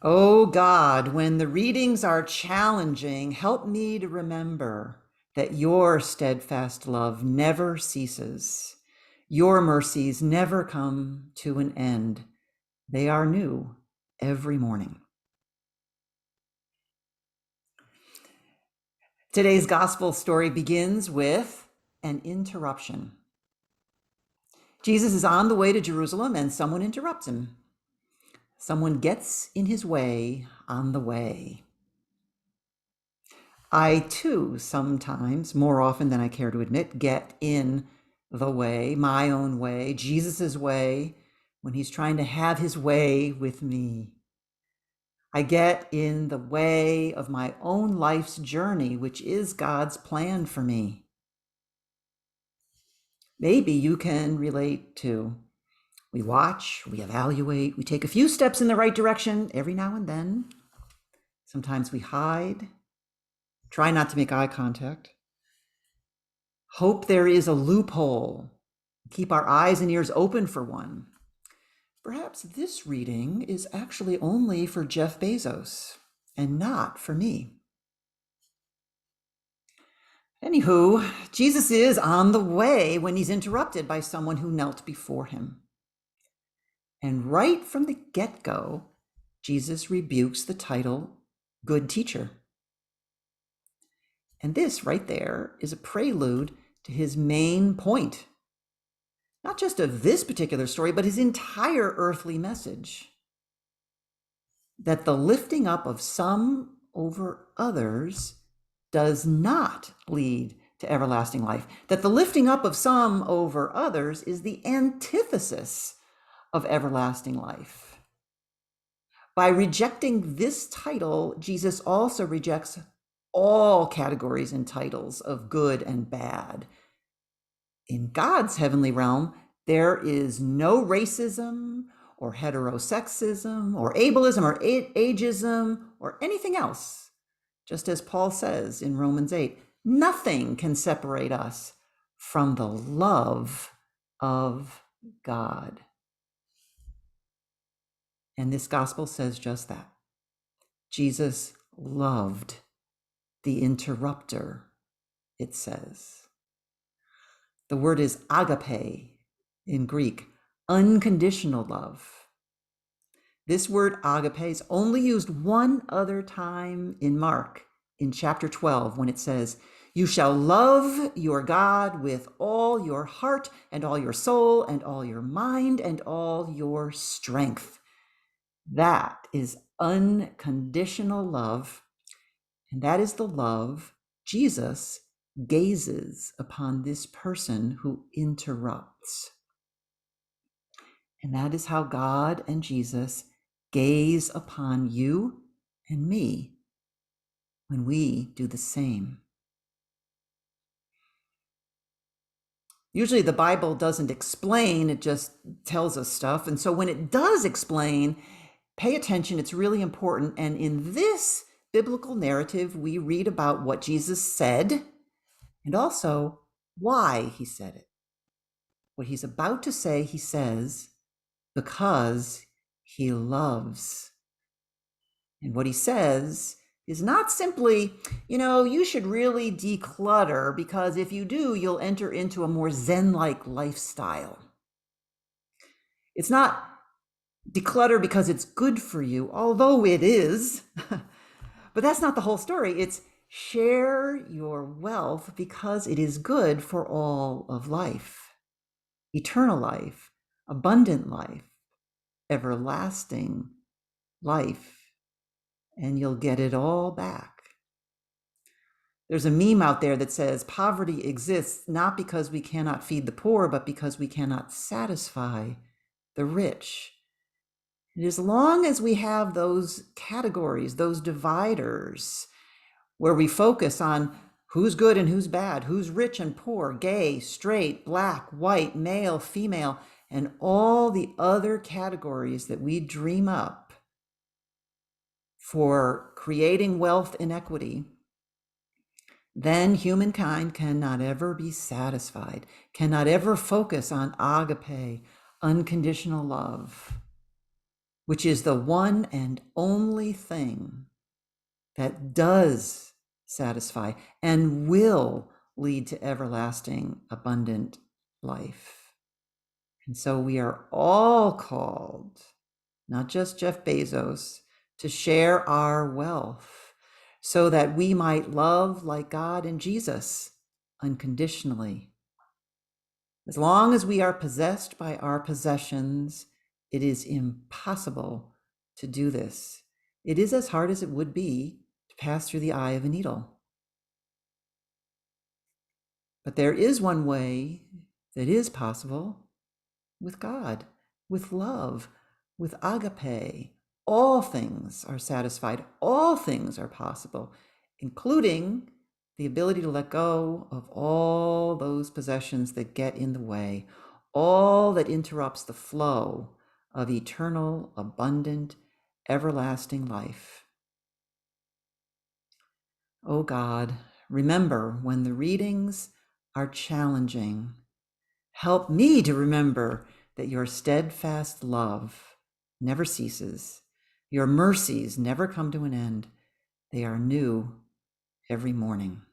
Oh God, when the readings are challenging, help me to remember that your steadfast love never ceases. Your mercies never come to an end. They are new every morning. Today's gospel story begins with an interruption. Jesus is on the way to Jerusalem and someone interrupts him. Someone gets in his way on the way. I too sometimes, more often than I care to admit, get in the way, my own way, Jesus's way, when he's trying to have his way with me. I get in the way of my own life's journey, which is God's plan for me. Maybe you can relate too. We watch, we evaluate, we take a few steps in the right direction every now and then. Sometimes we hide, try not to make eye contact. Hope there is a loophole. Keep our eyes and ears open for one. Perhaps this reading is actually only for Jeff Bezos and not for me. Anywho, Jesus is on the way when he's interrupted by someone who knelt before him. And right from the get-go, Jesus rebukes the title Good Teacher. And this right there is a prelude to his main point, not just of this particular story, but his entire earthly message, that the lifting up of some over others does not lead to everlasting life, that the lifting up of some over others is the antithesis of everlasting life. By rejecting this title, Jesus also rejects all categories and titles of good and bad. In God's heavenly realm, there is no racism or heterosexism or ableism or ageism or anything else. Just as Paul says in Romans 8, nothing can separate us from the love of God. And this gospel says just that. Jesus loved the interrupter, it says. The word is agape in Greek, unconditional love. This word agape is only used one other time in Mark, in chapter 12, when it says, "You shall love your God with all your heart and all your soul and all your mind and all your strength." That is unconditional love, and that is the love Jesus gazes upon this person who interrupts. And that is how God and Jesus gaze upon you and me when we do the same. Usually the Bible doesn't explain, it just tells us stuff. And so when it does explain, pay attention, it's really important. And in this biblical narrative, we read about what Jesus said and also why he said it. What he's about to say, he says, because he loves. And what he says is not simply, you should really declutter, because if you do, you'll enter into a more Zen-like lifestyle. It's not declutter because it's good for you, although it is, but that's not the whole story. It's share your wealth because it is good for all of life, eternal life, abundant life, everlasting life, and you'll get it all back. There's a meme out there that says poverty exists not because we cannot feed the poor, but because we cannot satisfy the rich. And as long as we have those categories, those dividers, where we focus on who's good and who's bad, who's rich and poor, gay, straight, black, white, male, female, and all the other categories that we dream up for creating wealth inequity, then humankind cannot ever be satisfied, cannot ever focus on agape, unconditional love. which is the one and only thing that does satisfy and will lead to everlasting, abundant life. And so we are all called, not just Jeff Bezos, to share our wealth so that we might love like God and Jesus unconditionally. As long as we are possessed by our possessions, it is impossible to do this. It is as hard as it would be to pass through the eye of a needle. But there is one way that is possible with God, with love, with agape. All things are satisfied. All things are possible, including the ability to let go of all those possessions that get in the way, all that interrupts the flow of eternal, abundant, everlasting life. Oh God, remember when the readings are challenging, help me to remember that your steadfast love never ceases. Your mercies never come to an end. They are new every morning.